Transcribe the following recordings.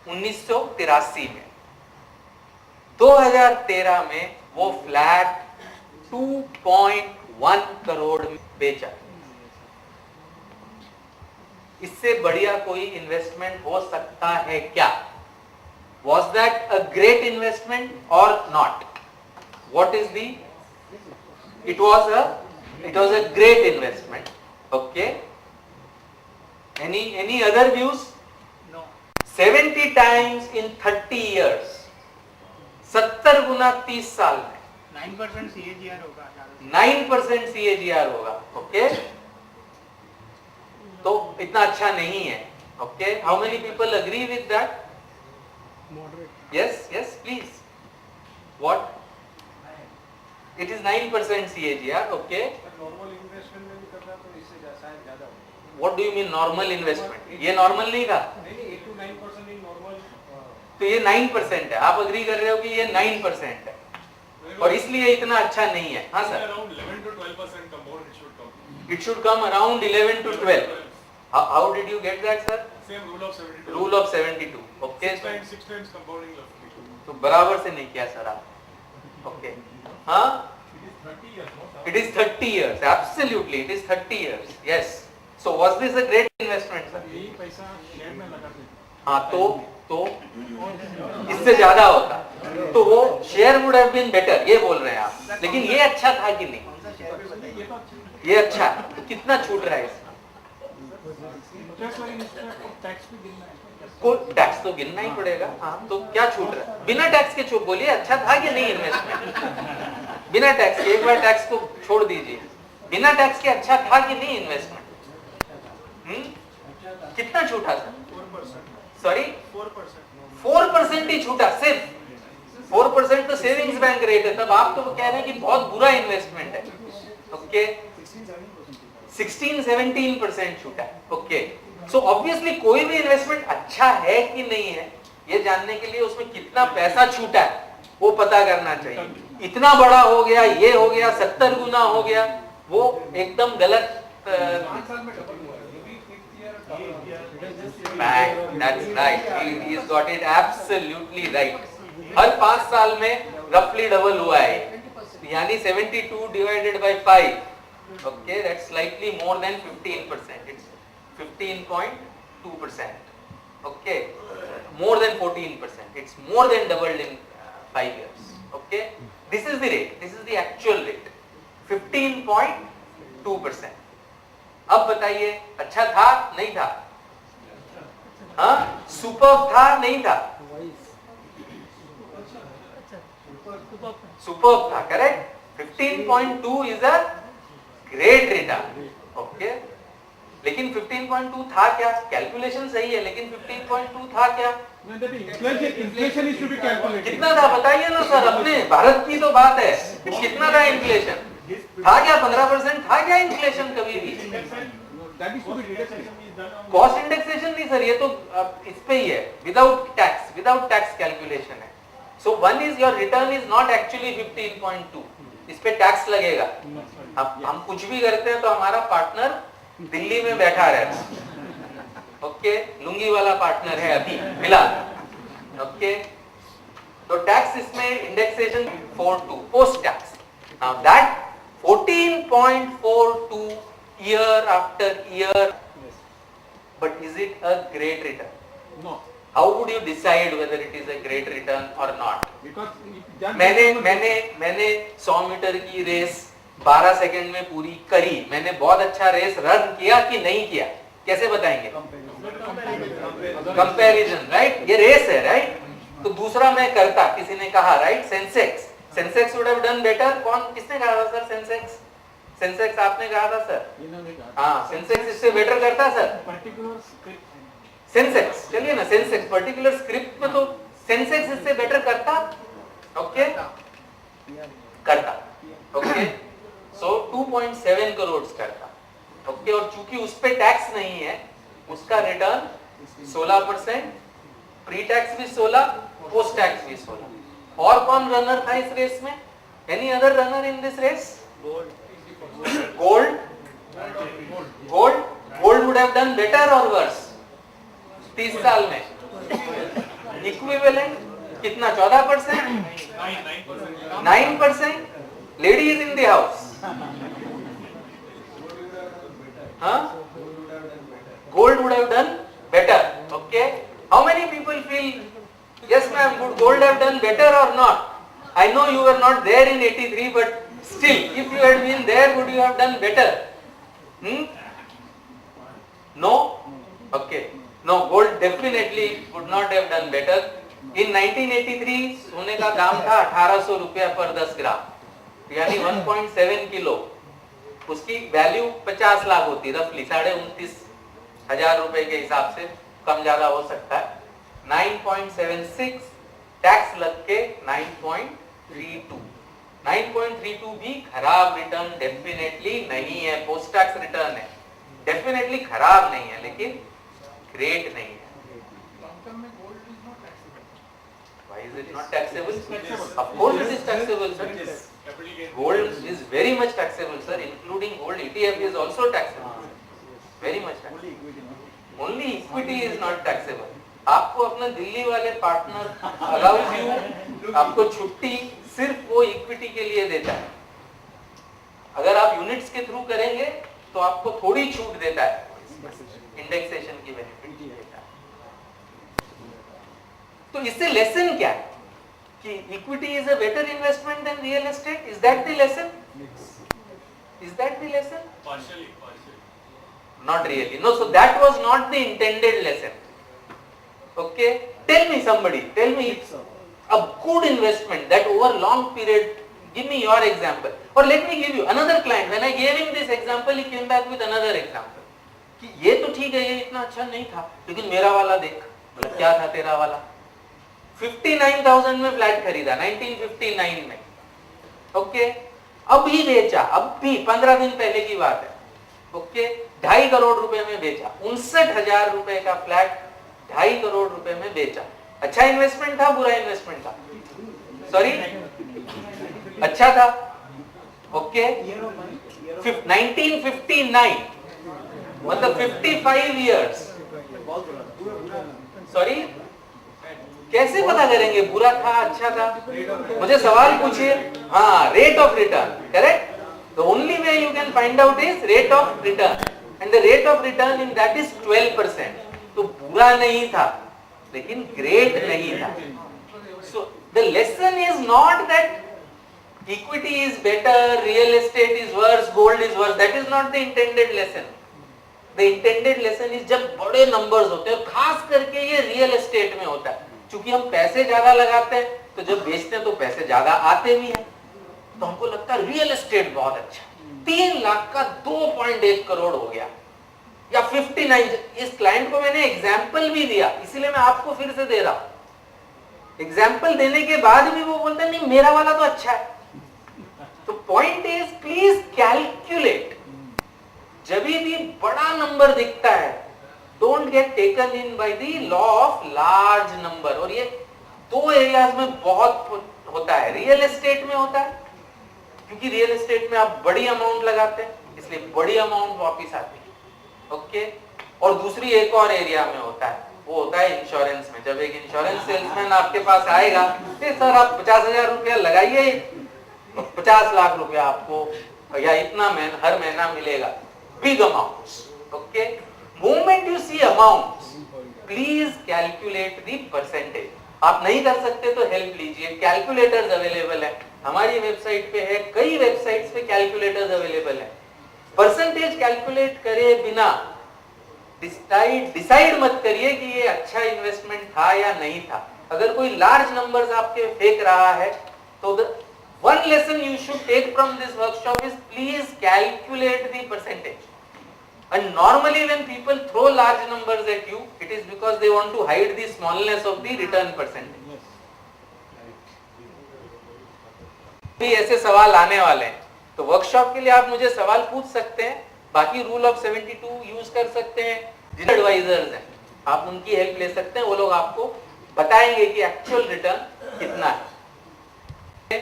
1983 में। 2013 में वो फ्लैट 2.1 करोड़ में बेचा। इससे बढ़िया कोई इन्वेस्टमेंट हो सकता है क्या? Was that a great investment or not? What is the? It was a great investment. Okay. Any other views? No. 70 times in 30 years. 70 गुना 30 साल में 9% CAGR होगा। 9% CAGR होगा। ओके, तो इतना अच्छा नहीं है। Okay, how many people agree with that? Yes, yes, please. What? It is 9% CAGR. Okay. Normal investment में भी करना तो इससे शायद ज्यादा हो। What do you mean normal investment? ये नॉर्मल नहीं था। नहीं 8 to 9% इन नॉर्मल। तो ये 9% है। आप अग्री कर रहे हो कि ये 9% है और इसलिए इतना अच्छा नहीं है। हाँ sir. Around 11 to 12% compound it should come. It should come around 11 to 12. How did you get that, sir? Same rule of 72. Rule of 72. Okay. 6 times compounding of 52. तो बराबर से नहीं किया सर आप। Okay. हाँ? It is 30 years. Absolutely, it is 30 years. Yes. So was this a great investment, sir? यही पैसा share में लगा देते। हाँ, तो इससे ज्यादा होता तो वो share would have been better, ये बोल रहे हैं आप। लेकिन ये अच्छा था कि नहीं? ये अच्छा है। तो कितना छूट रहा है इसमें? को टैक्स तो गिनना ही पड़ेगा। हाँ, तो क्या छूट रहा है? बिना टैक्स के छूट बोलिए, अच्छा था कि नहीं इन्वेस्टमेंट? बिना टैक्स के, एक बार टैक्स को छोड़ दीजिए, बिना टैक्स के अच्छा था कि नहीं इन्वेस्टमेंट? कितना छूटा था? 4%। सॉरी, 4%। 4% ही छूटा, सिर्फ 4% तो सेविंग्स बैंक रेट है। तब आप तो कह रहे हैं कि बहुत बुरा इन्वेस्टमेंट है। ओके, 16-17% छूटा। ओके, सो ऑब्वियसली कोई भी इन्वेस्टमेंट अच्छा है कि नहीं है, ये जानने के लिए उसमें कितना पैसा छूटा है वो पता करना चाहिए। इतना बड़ा हो गया, ये हो गया, 70 गुना हो गया, वो एकदम गलत। 5 साल में डबल हुआ है। That's right. He's got it absolutely right. हर 5 साल में roughly डबल हुआ है, यानी 72 divided by 5. Okay, that's slightly more than 15%. It's 15.2%. Okay, more than 14%. It's more than doubled in 5 years. Okay, this is the rate. This is the actual rate. 15.2%. अब बताइए, अच्छा था नहीं था? हाँ, सुपर था नहीं था? सुपर था, correct. 15.2 is a great return. Okay, लेकिन 15.2 था क्या? कैलकुलेशन सही है, लेकिन 15.2 था क्या? Inflation is to be calculated. कितना था बताइए ना सर, अपने भारत की तो बात है। कितना था इन्फ्लेशन? था क्या? 15% था क्या इन्फ्लेशन कभी भी? कॉस्ट इंडेक्सेशन नहीं सर, ये तो इस पे ही है, विदाउट टैक्स कैलकुलेशन है। So one is your return is not actually 15.2, इस पे टैक्स लगेगा। अब हम कुछ भी करते हैं तो हमारा पार्टनर दिल्ली में बैठा रहता है। ओके, लुंगी वाला पार्टनर है अभी फिलहाल। ओके, तो टैक्स इसमें indexation 42 post tax. Now that 14.42 year after year, but is it a great return? No. How would you decide whether it is a great return or not? Because मैंने 100 metre की race 12 second में पूरी करी। मैंने बहुत अच्छा race run किया कि नहीं किया, कैसे बताएंगे? Comparison, right? ये रेस है, राइट? तो दूसरा मैं करता, किसी ने कहा, right, Sensex would have done better. किसने कहा था सर सेंसेक्स? सेंसेक्स आपने कहा था सर। हाँ, सेंसेक्स इससे बेटर करता सर। पर्टिकुलर स्क्रिप्ट सेंसेक्स, चलिए ना, सेंसेक्स पर्टिकुलर स्क्रिप्ट में तो सेंसेक्स इससे बेटर करता। ओके, करता। ओके, सो 2.7 करोड़ करता। ओके, और चूंकि उस पे टैक्स नहीं है, उसका रिटर्न 16%, प्री टैक्स भी 16, पोस्ट टैक्स भी 16। और कौन रनर था इस रेस में? Any other runner in this race? Gold would have done better or worse 30 साल में? इक्विवेलेंट कितना 14%, 9%. Lady is in the house. Huh? Gold would have done better. Okay. How many people feel yes ma'am, would gold have done better or not? I know you were not there in 83, but still, if you had been there, would you have done better? No? Okay. No, gold definitely would not have done better. In 1983, सोने का दाम था 1800 रुपया पर 10 ग्राम, यानी 1.7 kilo. उसकी value 50 lakh होती, रफली 29,500 रुपए के हिसाब से, कम ज्यादा हो सकता है. 9.76 टैक्स लग के 9.32. 9.32 भी खराब रिटर्न डेफिनेटली नहीं है. पोस्ट टैक्स रिटर्न है, डेफिनेटली खराब नहीं है, लेकिन ग्रेट नहीं है. Why is it not taxable? Of course it is taxable, sir. Gold is very much taxable, sir. Including gold, ETF is also taxable. Very much taxable. Only equity is not taxable. आपको अपना दिल्ली वाले partner allows you, आपको छुट्टी सिर्फ वो equity के लिए देता है. अगर आप यूनिट्स के थ्रू करेंगे तो आपको थोड़ी छूट देता है, इंडेक्सेशन की बेनिफिट देता है. तो इससे लेसन क्या है कि equity is a better investment than real estate? Is that the lesson? Is that the lesson? Partially. Not really. No, so that was not the intended lesson. Okay, tell me somebody, tell me a good investment that over long period, give me your example. Or let me give you another client. When I gave him this example, he came back with another example. कि ये तो ठीक है, ये इतना अच्छा नहीं था, लेकिन मेरा वाला देख. मतलब क्या था तेरा वाला? 59,000 में फ्लैट खरीदा 1959 में. ओके, अभी बेचा, अभी 15 दिन पहले की बात है. ओके, 2.5 करोड़ रुपए में बेचा. 59,000 रुपए का फ्लैट 2.5 करोड़ रुपए में बेचा. अच्छा इन्वेस्टमेंट था, बुरा इन्वेस्टमेंट था? सॉरी, अच्छा था. ओके, 1959 मतलब 55 इयर्स. सॉरी, कैसे पता करेंगे बुरा था अच्छा था? मुझे सवाल पूछिए. हाँ, rate of return, correct. The only way you can find out is rate of return, and the rate of return in that is 12%. तो बुरा नहीं था, लेकिन great नहीं था. So the lesson is not that equity is better, real estate is worse, gold is worse. That is not the intended lesson. The intended lesson is जब बड़े numbers होते हैं, खास करके ये real estate में होता है. क्योंकि हम पैसे ज्यादा लगाते हैं, तो जब बेचते हैं तो पैसे ज्यादा आते भी हैं, तो हमको लगता है रियल एस्टेट बहुत अच्छा. 3 लाख का 2.1 करोड़ हो गया, या 59. इस क्लाइंट को मैंने एग्जाम्पल भी दिया, इसीलिए मैं आपको फिर से दे रहा हूं. एग्जाम्पल देने के बाद भी वो बोलते हैं नहीं मेरा वाला तो अच्छा है. तो पॉइंट इज प्लीज कैलकुलेट. जब भी बड़ा नंबर दिखता है, don't get taken in by the law of large number. और ये 2 एरियाज में बहुत होता है. रियल एस्टेट में होता है, क्योंकि रियल एस्टेट में आप बड़ी अमाउंट लगाते हैं, इसलिए बड़ी अमाउंट वापस आती है. ओके, और दूसरी एक और एरिया में होता है, वो होता है इंश्योरेंस में. जब एक इंश्योरेंस सेल्समैन आपके पास आएगा, सर आप 50,000 रुपया लगाइए, 50 लाख रुपया आपको या इतना हर महीना मिलेगा. Big amount. Okay, moment you see amount, please calculate the percentage. आप नहीं कर सकते तो हेल्प लीजिए, कैलकुलेटर्स अवेलेबल है हमारी वेबसाइट पे है, कई वेबसाइट्स पे कैलकुलेटर्स अवेलेबल है. परसेंटेज कैलकुलेट करे बिना डिसाइड मत करिए कि ये अच्छा इन्वेस्टमेंट था या नहीं था. अगर कोई लार्ज नंबर्स आपके फेंक रहा है, तो one lesson you should take from this workshop is please calculate the percentage. And normally when people throw large numbers at you, it is because they want to hide the smallness of the return percentage. भी ऐसे सवाल आने वाले हैं, तो workshop के लिए आप मुझे सवाल पूछ सकते हैं. बाकी रूल ऑफ 72 यूज कर सकते हैं. जिन एडवाइजर्स हैं आप उनकी हेल्प ले सकते हैं, वो लोग आपको बताएंगे कि एक्चुअल रिटर्न कितना है.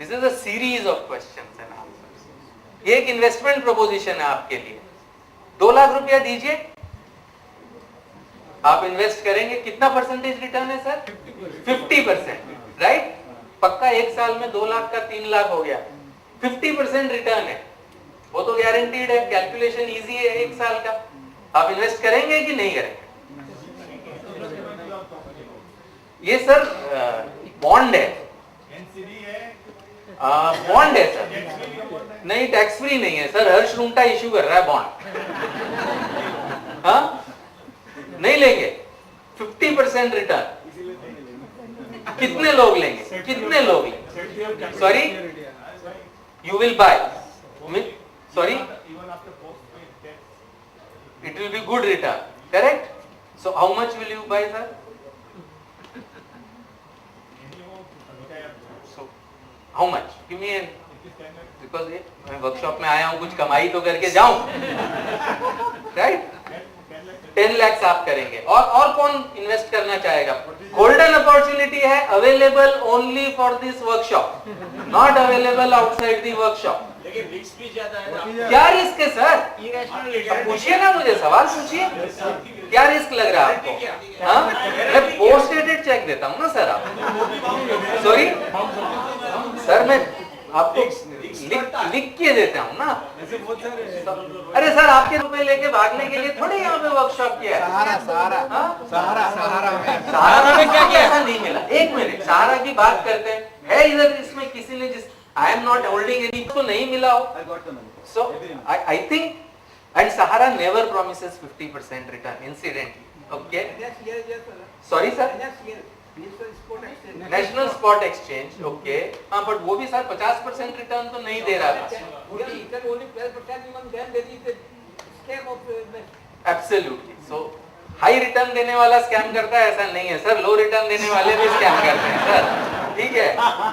This is a series of questions and answers. ये एक इन्वेस्टमेंट प्रोपोजिशन है आपके लिए. 2 लाख रुपया दीजिए, आप इन्वेस्ट करेंगे, कितना परसेंटेज रिटर्न है सर? 50%, राइट? पक्का एक साल में 2 लाख का 3 लाख हो गया, 50% रिटर्न है, वो तो गारंटीड है, कैलकुलेशन इजी है एक साल का। आप इन्वेस्ट करेंगे कि नहीं करेंगे? ये सर बॉन्ड है, बॉन्ड है सर, नहीं टैक्स फ्री नहीं है सर, हर्ष रूंगटा इश्यू कर रहा है बॉन्ड। हाँ नहीं लेंगे, 50% रिटर्न। कितने लोग लेंगे, कितने लोग लेंगे? Sorry, you will buy, sorry, it will be good return, correct? So how much will you buy, sir? So how much? Give me an, because मैं वर्कशॉप में आया हूँ, कुछ कमाई तो करके जाऊं, right? 10 lakhs आप करेंगे, और कौन इन्वेस्ट करना चाहेगा? गोल्डन अपॉर्चुनिटी है, available only for this workshop, not available outside the workshop. लेकिन रिस्क भी ज्यादा है। क्या रिस्क है सर? पूछिए ना, मुझे सवाल पूछिए, क्या रिस्क लग रहा है आपको? हाँ, मैं पोस्ट डेटेड चेक देता हूँ ना सर। आप सॉरी सर, मैं आपको लिख के देता हूँ ना। अरे सर, आपके रुपए लेके भागने के लिए थोड़ी यहाँ पे वर्कशॉप किया है। सहारा में क्या ऐसा नहीं मिला। एक मिनट, सहारा की बात करते हैं, है इधर इसमें किसी ने, जिस I am not holding any, तो नहीं मिला हो। So I think, and Sahara never promises 50% return incidentally. Okay? Sorry sir? National Spot Exchange. Okay. हाँ, but वो भी सर 50% रिटर्न तो नहीं दे रहा था। Absolutely. So हाई रिटर्न देने वाला स्कैम करता है ऐसा नहीं है सर, लो रिटर्न देने वाले भी स्कैम करते हैं सर, ठीक है?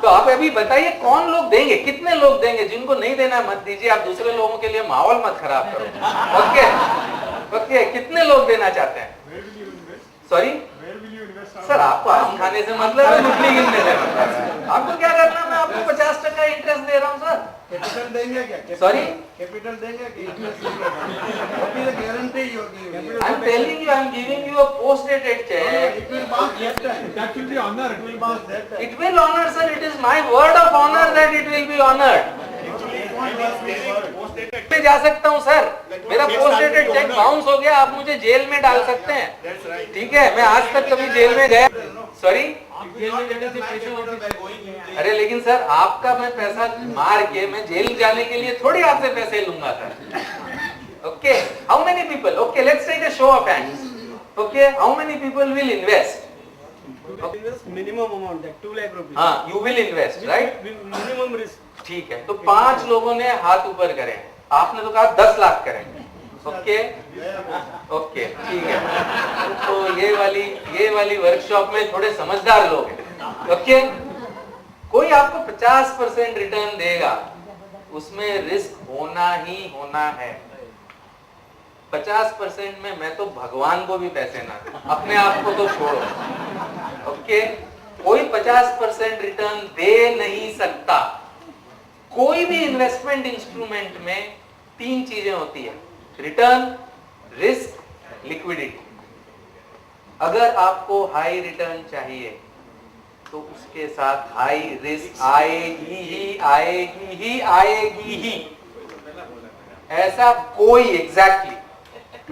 तो आप अभी बताइए कौन लोग देंगे, कितने लोग देंगे? जिनको नहीं देना मत दीजिए, आप दूसरे लोगों के लिए माहौल मत खराब करो। ओके ओके, कितने लोग देना चाहते हैं? सॉरी सर, आपको आम खाने से मतलब है, मुरली गिनने से मतलब है। आपको क्या करना, मैं आपको 50% इंटरेस्ट दे रहा हूँ सर। कैपिटल देंगे क्या? सॉरी, कैपिटल देंगे क्या? गारंटी होगी। I am telling you, I am giving you a post-dated check. It will bounce that time. That will be honor. It will bounce that time. It will honor, sir. It is my word of honor that it will be honored. मैं जा सकता हूँ sir, मेरा post-dated cheque bounce हो गया, आप मुझे jail में डाल सकते हैं, ठीक है? मैं आज तक कभी जेल में गया, सॉरी? अरे लेकिन सर, आपका मैं पैसा मार के मैं जेल जाने के लिए थोड़ी आपसे पैसे लूंगा sir. Okay, how many people? Okay, let's take a show of hands. Okay, how many people will invest? Minimum amount that 2 lakh rupees. हाँ, you will invest, right? Minimum risk. ठीक है, तो 5 लोगों ने हाथ ऊपर करे, आपने तो कहा 10 लाख करेंगे। ओके ओके, ठीक है। तो ये वाली वर्कशॉप में थोड़े समझदार लोग हैं। ओके, कोई आपको 50% रिटर्न देगा, उसमें रिस्क होना ही होना है। 50% में मैं तो भगवान को भी पैसे ना दूं, अपने आप को तो छोड़ो। ओके, कोई 50% रिटर्न दे नहीं सकता। कोई भी इन्वेस्टमेंट इंस्ट्रूमेंट में 3 चीजें होती है, रिटर्न, रिस्क, लिक्विडिटी। अगर आपको हाई रिटर्न चाहिए तो उसके साथ हाई रिस्क आएगी ही आएगी ही आएगी ही। ऐसा कोई एग्जैक्टली,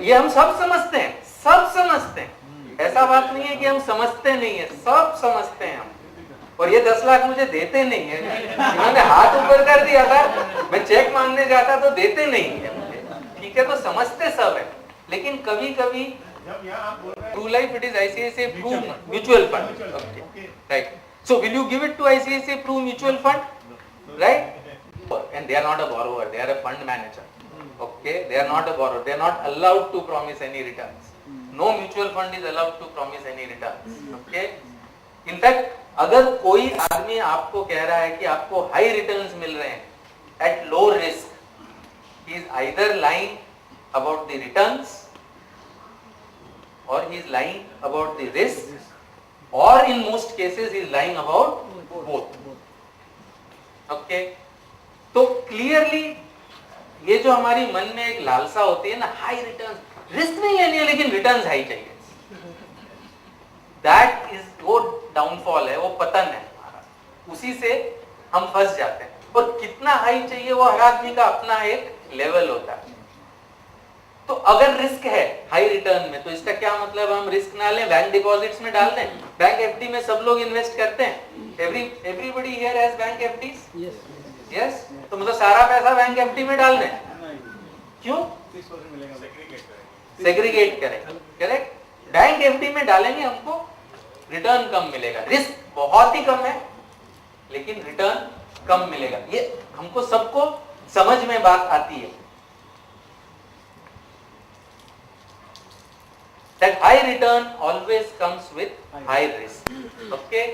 ये हम सब समझते हैं, सब समझते हैं, ऐसा बात नहीं है कि हम समझते नहीं है, सब समझते हैं हम। और ये 10 लाख मुझे देते नहीं है, इन्होंने हाथ ऊपर कर दिया था, मैं चेक मांगने जाता तो देते नहीं है मुझे, ठीक है? तो समझते सब है, लेकिन कभी कभी True Life, it is ICICI Pru mutual fund, okay, right? So will you give it to ICICI Pru mutual fund, right? And they are not a borrower, they are a fund manager. Okay, they are not a borrower, they are not allowed to promise any returns. No mutual fund is allowed to promise any returns. Okay, in fact, अगर कोई आदमी आपको कह रहा है कि आपको high returns मिल रहे हैं at low risk, he is either lying about the returns or he is lying about the risk, or in most cases he is lying about both. Okay, तो clearly ये जो हमारी मन में एक लालसा होती है ना, हाई रिटर्न, रिस्क नहीं लेनी है लेकिन रिटर्न्स हाई चाहिए, दैट इज वो डाउनफॉल है, वो पतन है हमारा, उसी से हम फंस जाते हैं। और कितना हाई चाहिए वो हर आदमी का अपना एक लेवल होता है। तो अगर रिस्क है हाई रिटर्न में तो इसका क्या मतलब, हम रिस्क ना लें, बैंक डिपॉजिट्स में डाल दें। बैंक एफडी में सब लोग इन्वेस्ट करते हैं, everybody here has bank FDs, yes, तो मतलब सारा पैसा बैंक एफडी में डाल दें, क्यों? 30% मिलेगा, सेग्रीगेट करें, करेक्ट। बैंक एफडी में डालेंगे हमको रिटर्न कम मिलेगा, रिस्क बहुत ही कम है लेकिन रिटर्न कम मिलेगा। ये हमको सबको समझ में बात आती है। That high return always comes with high risk. Okay.